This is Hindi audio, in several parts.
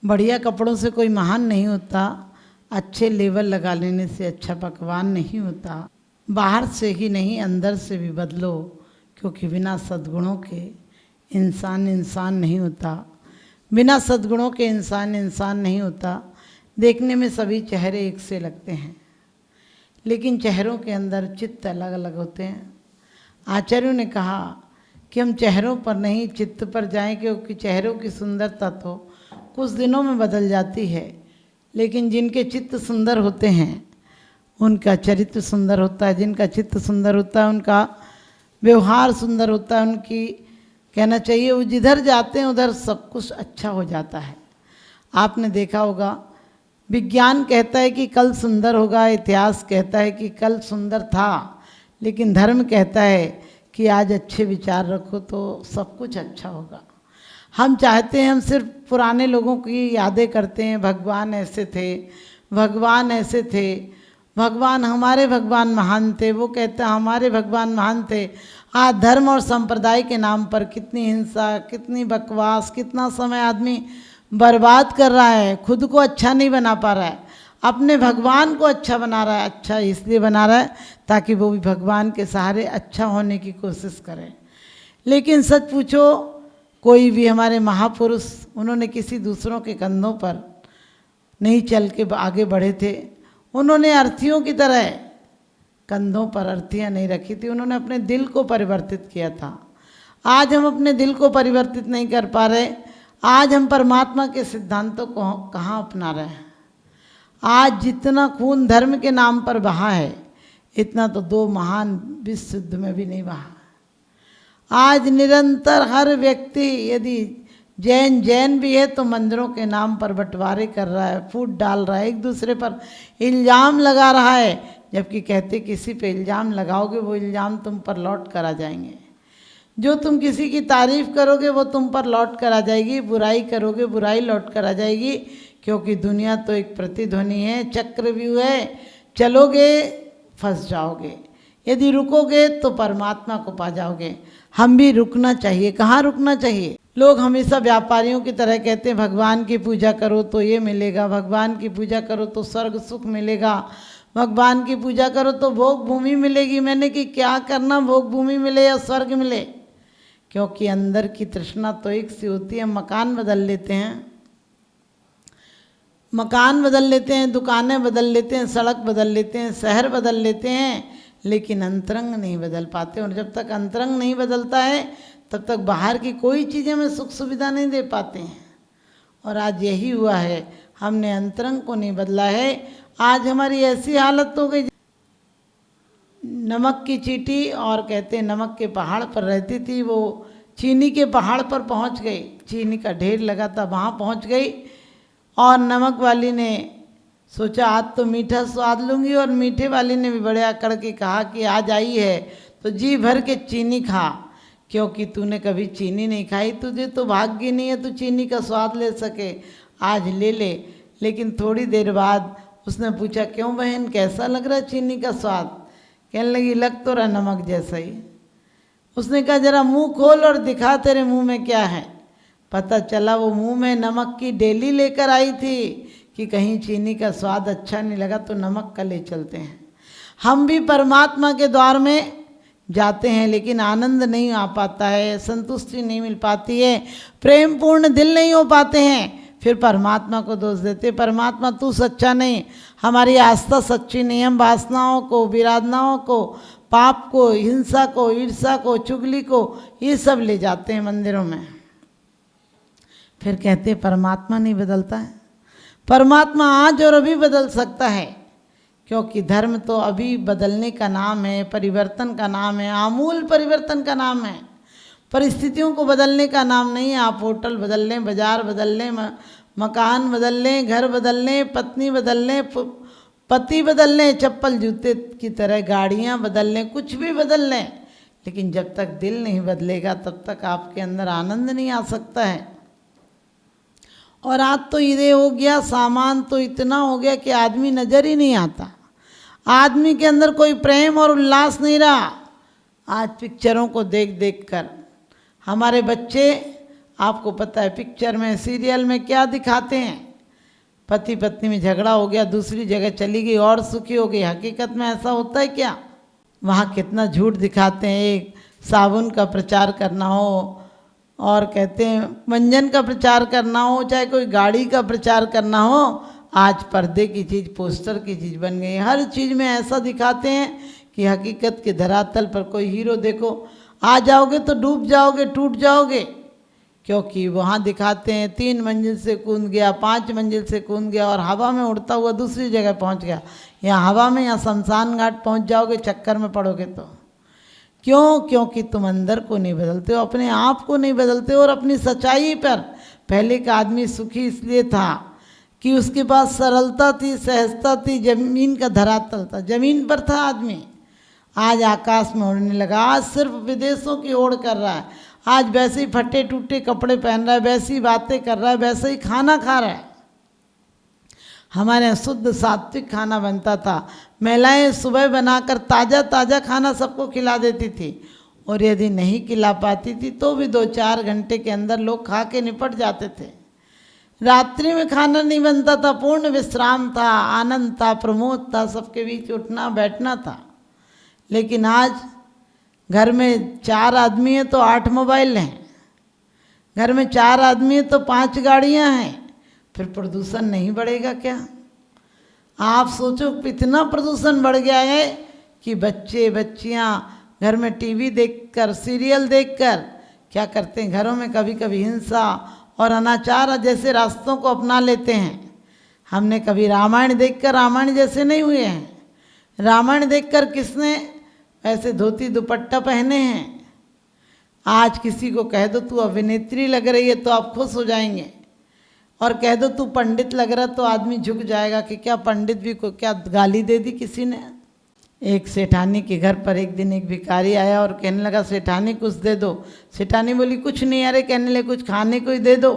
बढ़िया कपड़ों से कोई महान नहीं होता, अच्छे लेवल लगा लेने से अच्छा पकवान नहीं होता। बाहर से ही नहीं अंदर से भी बदलो, क्योंकि बिना सद्गुणों के इंसान इंसान नहीं होता। बिना सद्गुणों के इंसान इंसान नहीं होता। देखने में सभी चेहरे एक से लगते हैं, लेकिन चेहरों के अंदर चित्त अलग अलग होते हैं। आचार्यों ने कहा कि हम चेहरों पर नहीं चित्त पर जाएं, क्योंकि चेहरों की सुंदरता तो कुछ दिनों में बदल जाती है, लेकिन जिनके चित्त सुंदर होते हैं उनका चरित्र सुंदर होता है। जिनका चित्त सुंदर होता है उनका व्यवहार सुंदर होता है। उनकी कहना चाहिए वो जिधर जाते हैं उधर सब कुछ अच्छा हो जाता है। आपने देखा होगा, विज्ञान कहता है कि कल सुंदर होगा, इतिहास कहता है कि कल सुंदर था, लेकिन धर्म कहता है कि आज अच्छे विचार रखो तो सब कुछ अच्छा होगा। हम चाहते हैं, हम सिर्फ पुराने लोगों की यादें करते हैं, भगवान ऐसे थे, भगवान ऐसे थे, भगवान हमारे भगवान महान थे। वो कहते हैं हमारे भगवान महान थे। आज धर्म और संप्रदाय के नाम पर कितनी हिंसा, कितनी बकवास, कितना समय आदमी बर्बाद कर रहा है, खुद को अच्छा नहीं बना पा रहा है, अपने भगवान को अच्छा बना रहा है। अच्छा इसलिए बना रहा है ताकि वो भी भगवान के सहारे अच्छा होने की कोशिश करें। लेकिन सच पूछो, कोई भी हमारे महापुरुष, उन्होंने किसी दूसरों के कंधों पर नहीं चल के आगे बढ़े थे। उन्होंने अर्थियों की तरह कंधों पर अर्थियाँ नहीं रखी थी, उन्होंने अपने दिल को परिवर्तित किया था। आज हम अपने दिल को परिवर्तित नहीं कर पा रहे। आज हम परमात्मा के सिद्धांतों को कहाँ अपना रहे हैं। आज जितना खून धर्म के नाम पर बहा है, इतना तो दो महान विश्व युद्ध में भी नहीं बहा। आज निरंतर हर व्यक्ति, यदि जैन भी है तो मंदिरों के नाम पर बंटवारे कर रहा है, फूट डाल रहा है, एक दूसरे पर इल्ज़ाम लगा रहा है, जबकि कहते किसी पे इल्ज़ाम लगाओगे वो इल्ज़ाम तुम पर लौट कर आ जाएंगे। जो तुम किसी की तारीफ़ करोगे वो तुम पर लौट कर आ जाएगी, बुराई करोगे बुराई लौट कर आ जाएगी। क्योंकि दुनिया तो एक प्रतिध्वनि है, चक्रव्यूह है, चलोगे फंस जाओगे, यदि रुकोगे तो परमात्मा को पा जाओगे। हम भी रुकना चाहिए। कहाँ रुकना चाहिए? लोग हमेशा व्यापारियों की तरह कहते हैं भगवान की पूजा करो तो ये मिलेगा, भगवान की पूजा करो तो स्वर्ग सुख मिलेगा, भगवान की पूजा करो तो भोग भूमि मिलेगी। मैंने कि क्या करना, भोग भूमि मिले या स्वर्ग मिले? क्योंकि अंदर की तृष्णा तो एक सी होती है। मकान बदल लेते हैं, मकान बदल लेते हैं, दुकानें बदल लेते हैं, सड़क बदल लेते हैं, शहर बदल लेते हैं, लेकिन अंतरंग नहीं बदल पाते। और जब तक अंतरंग नहीं बदलता है तब तक बाहर की कोई चीज़ें हमें सुख सुविधा नहीं दे पाते हैं। और आज यही हुआ है, हमने अंतरंग को नहीं बदला है। आज हमारी ऐसी हालत हो गई, नमक की चींटी, और कहते हैं नमक के पहाड़ पर रहती थी, वो चीनी के पहाड़ पर पहुंच गई, चीनी का ढेर लगा था वहाँ पहुंच गई, और नमक वाली ने सोचा आज तो मीठा स्वाद लूँगी, और मीठे वाली ने भी बड़े आकड़ के कहा कि आज आई है तो जी भर के चीनी खा, क्योंकि तूने कभी चीनी नहीं खाई, तुझे तो भाग्य नहीं है तू चीनी का स्वाद ले सके, आज ले ले। लेकिन थोड़ी देर बाद उसने पूछा क्यों बहन कैसा लग रहा है चीनी का स्वाद? कहने लगी लग तो रहा नमक जैसा ही। उसने कहा जरा मुंह खोल और दिखा तेरे मुंह में क्या है। पता चला वो मुंह में नमक की डेली लेकर आई थी कि कहीं चीनी का स्वाद अच्छा नहीं लगा तो नमक का ले चलते हैं। हम भी परमात्मा के द्वार में जाते हैं, लेकिन आनंद नहीं आ पाता है, संतुष्टि नहीं मिल पाती है, प्रेम पूर्ण दिल नहीं हो पाते हैं। फिर परमात्मा को दोष देते, परमात्मा तू सच्चा नहीं, हमारी आस्था सच्ची नहीं। हम वासनाओं को, विराधनाओं को, पाप को, हिंसा को, ईर्ष्या को, चुगली को, ये सब ले जाते हैं मंदिरों में। फिर कहते परमात्मा नहीं बदलता है। परमात्मा आज और अभी बदल सकता है, क्योंकि धर्म तो अभी बदलने का नाम है, परिवर्तन का नाम है, आमूल परिवर्तन का नाम है, परिस्थितियों को बदलने का नाम नहीं है। आप होटल बदल लें, बाजार बदल लें, मकान बदल लें, घर बदल लें, पत्नी बदल लें, पति बदल लें, चप्पल जूते की तरह गाड़ियाँ बदल लें, कुछ भी बदल लें, लेकिन जब तक दिल नहीं बदलेगा तब तक आपके अंदर आनंद नहीं आ सकता है। और आज तो ये हो गया, सामान तो इतना हो गया कि आदमी नज़र ही नहीं आता, आदमी के अंदर कोई प्रेम और उल्लास नहीं रहा। आज पिक्चरों को देख देख कर हमारे बच्चे आपको पता है पिक्चर में सीरियल में क्या दिखाते हैं, पति पत्नी में झगड़ा हो गया, दूसरी जगह चली गई और सुखी हो गई। हकीकत में ऐसा होता है क्या? वहाँ कितना झूठ दिखाते हैं। एक साबुन का प्रचार करना हो और कहते हैं मंजन का प्रचार करना हो, चाहे कोई गाड़ी का प्रचार करना हो, आज पर्दे की चीज़, पोस्टर की चीज़ बन गई। हर चीज़ में ऐसा दिखाते हैं कि हकीकत के धरातल पर कोई हीरो देखो, आ जाओगे तो डूब जाओगे, टूट जाओगे। क्योंकि वहाँ दिखाते हैं 3 मंजिल से कूद गया, 5 मंजिल से कूद गया और हवा में उड़ता हुआ दूसरी जगह पहुँच गया। यहाँ हवा में या शमशान घाट पहुँच जाओगे चक्कर में पड़ोगे तो। क्यों? क्योंकि तुम अंदर को नहीं बदलते हो, अपने आप को नहीं बदलते हो और अपनी सच्चाई पर। पहले का आदमी सुखी इसलिए था कि उसके पास सरलता थी, सहजता थी, जमीन का धरातल था, जमीन पर था आदमी। आज आकाश में उड़ने लगा, आज सिर्फ विदेशों की ओर कर रहा है, आज वैसे ही फटे टूटे कपड़े पहन रहा है, वैसी बातें कर रहा है, वैसे ही खाना खा रहा है। हमारे यहाँ शुद्ध सात्विक खाना बनता था। महिलाएं सुबह बनाकर ताज़ा ताज़ा खाना सबको खिला देती थी, और यदि नहीं खिला पाती थी तो भी 2-4 घंटे के अंदर लोग खा के निपट जाते थे। रात्रि में खाना नहीं बनता था, पूर्ण विश्राम था, आनंद था, प्रमोद था, सबके बीच उठना बैठना था। लेकिन आज घर में 4 आदमी हैं तो 8 मोबाइल हैं, घर में 4 आदमी हैं तो 5 गाड़ियां हैं। फिर प्रदूषण नहीं बढ़ेगा क्या? आप सोचो इतना प्रदूषण बढ़ गया है कि बच्चे बच्चियां घर में टीवी देखकर, सीरियल देखकर क्या करते हैं, घरों में कभी कभी हिंसा और अनाचार जैसे रास्तों को अपना लेते हैं। हमने कभी रामायण देखकर रामायण जैसे नहीं हुए हैं। रामायण देखकर किसने ऐसे धोती दुपट्टा पहने हैं? आज किसी को कह दो तू अभिनेत्री लग रही है तो आप खुश हो जाएंगे, और कह दो तू पंडित लग रहा तो आदमी झुक जाएगा कि क्या पंडित भी को क्या गाली दे दी किसी ने। एक सेठानी के घर पर एक दिन एक भिखारी आया और कहने लगा सेठानी कुछ दे दो। सेठानी बोली कुछ नहीं, अरे कहने लगे कुछ खाने को ही दे दो।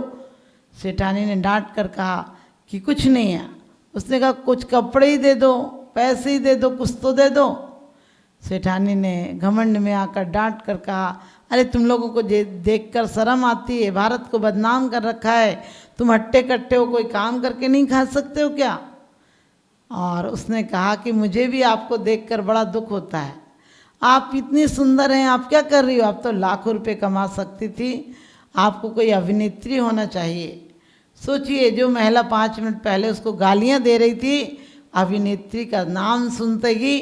सेठानी ने डांट कर कहा कि कुछ नहीं है। उसने कहा कुछ कपड़े ही दे दो, पैसे ही दे दो, कुछ तो दे दो। सेठानी ने घमंड में आकर डांट कर कहा अरे तुम लोगों को देखकर शर्म आती है, भारत को बदनाम कर रखा है, तुम हट्टे कट्टे हो, कोई काम करके नहीं खा सकते हो क्या? और उसने कहा कि मुझे भी आपको देखकर बड़ा दुख होता है, आप इतनी सुंदर हैं, आप क्या कर रही हो? आप तो लाखों रुपए कमा सकती थी, आपको कोई अभिनेत्री होना चाहिए। सोचिए जो महिला 5 मिनट पहले उसको गालियां दे रही थी, अभिनेत्री का नाम सुनते ही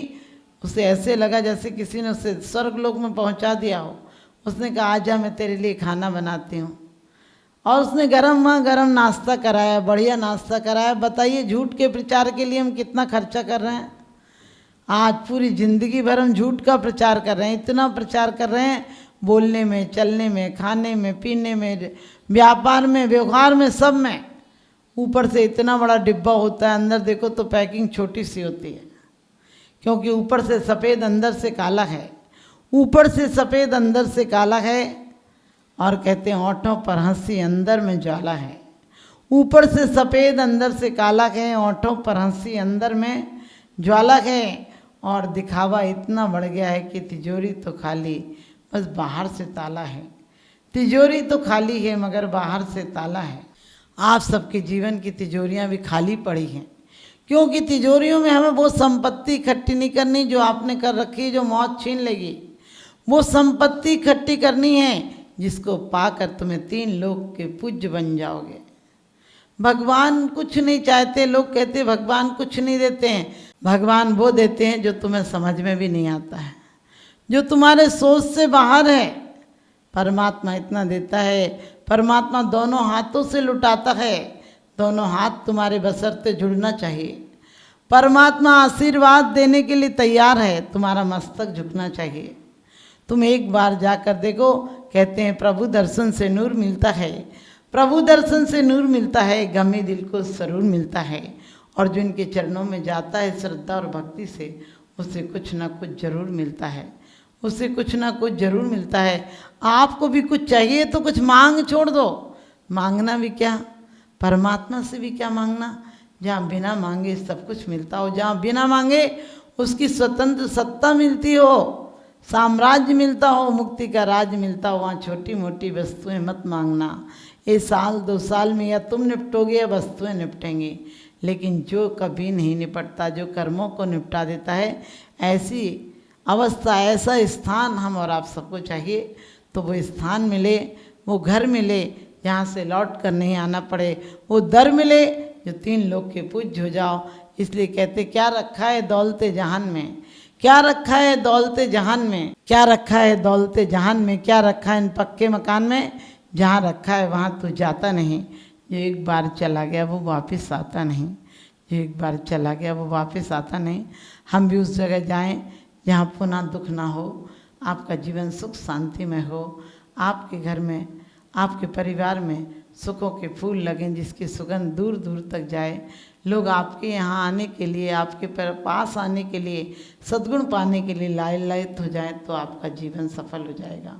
उसे ऐसे लगा जैसे किसी ने उसे स्वर्गलोक में पहुंचा दिया हो। उसने कहा आजा मैं तेरे लिए खाना बनाती हूँ, और उसने गरम नाश्ता कराया, बढ़िया नाश्ता कराया। बताइए झूठ के प्रचार के लिए हम कितना खर्चा कर रहे हैं। आज पूरी ज़िंदगी भर हम झूठ का प्रचार कर रहे हैं, इतना प्रचार कर रहे हैं, बोलने में, चलने में, खाने में, पीने में, व्यापार में, व्यवहार में, सब में। ऊपर से इतना बड़ा डिब्बा होता है, अंदर देखो तो पैकिंग छोटी सी होती है, क्योंकि ऊपर से सफ़ेद अंदर से काला है, ऊपर से सफ़ेद अंदर से काला है। और कहते हैं होठों पर हंसी अंदर में ज्वाला है। ऊपर से सफ़ेद अंदर से काला है, होठों पर हंसी अंदर में ज्वाला है। और दिखावा इतना बढ़ गया है कि तिजोरी तो खाली, बस बाहर से ताला है। तिजोरी तो खाली है मगर बाहर से ताला है। आप सबके जीवन की तिजोरियां भी खाली पड़ी हैं, क्योंकि तिजोरियों में हमें वो संपत्ति इकट्ठी नहीं करनी जो आपने कर रखी है, जो मौत छीन लेगी। वो संपत्ति इकट्ठी करनी है जिसको पाकर तुम्हें 3 लोक के पूज्य बन जाओगे। भगवान कुछ नहीं चाहते, लोग कहते भगवान कुछ नहीं देते हैं। भगवान वो देते हैं जो तुम्हें समझ में भी नहीं आता है, जो तुम्हारे सोच से बाहर है। परमात्मा इतना देता है, परमात्मा दोनों हाथों से लुटाता है, दोनों हाथ तुम्हारे बशर्ते जुड़ना चाहिए। परमात्मा आशीर्वाद देने के लिए तैयार है, तुम्हारा मस्तक झुकना चाहिए। तुम एक बार जाकर देखो, कहते हैं प्रभु दर्शन से नूर मिलता है, प्रभु दर्शन से नूर मिलता है, गमे दिल को सरूर मिलता है। और जो इनके चरणों में जाता है श्रद्धा और भक्ति से, उसे कुछ ना कुछ जरूर मिलता है, उसे कुछ ना कुछ जरूर मिलता है। आपको भी कुछ चाहिए तो कुछ मांग छोड़ दो। मांगना भी क्या, परमात्मा से भी क्या मांगना? जहाँ बिना मांगे सब कुछ मिलता हो, जहाँ बिना मांगे उसकी स्वतंत्र सत्ता मिलती हो, साम्राज्य मिलता हो, मुक्ति का राज मिलता हो, वहाँ छोटी मोटी वस्तुएं मत मांगना। ये साल 2 साल में या तुम निपटोगे या वस्तुएं निपटेंगी। लेकिन जो कभी नहीं निपटता, जो कर्मों को निपटा देता है, ऐसी अवस्था, ऐसा स्थान हम और आप सबको चाहिए। तो वो स्थान मिले, वो घर मिले जहाँ से लौट कर नहीं आना पड़े, वो दर मिले जो 3 लोग के पूज्य हो जाओ। इसलिए कहते क्या रखा है दौलते जहान में, क्या रखा है दौलते जहान में, क्या रखा है दौलते जहान में, क्या रखा है इन पक्के मकान में, जहाँ रखा है वहाँ तू जाता नहीं। जो एक बार चला गया वो वापस आता नहीं, जो एक बार चला गया वो वापस आता नहीं। हम भी उस जगह जाएं जहाँ पुनः दुख ना हो, आपका जीवन सुख शांति में हो, आपके घर में, आपके परिवार में सुखों के फूल लगें, जिसकी सुगंध दूर दूर तक जाए। लोग आपके यहाँ आने के लिए, आपके पास आने के लिए, सद्गुण पाने के लिए लालायित हो जाए, तो आपका जीवन सफल हो जाएगा।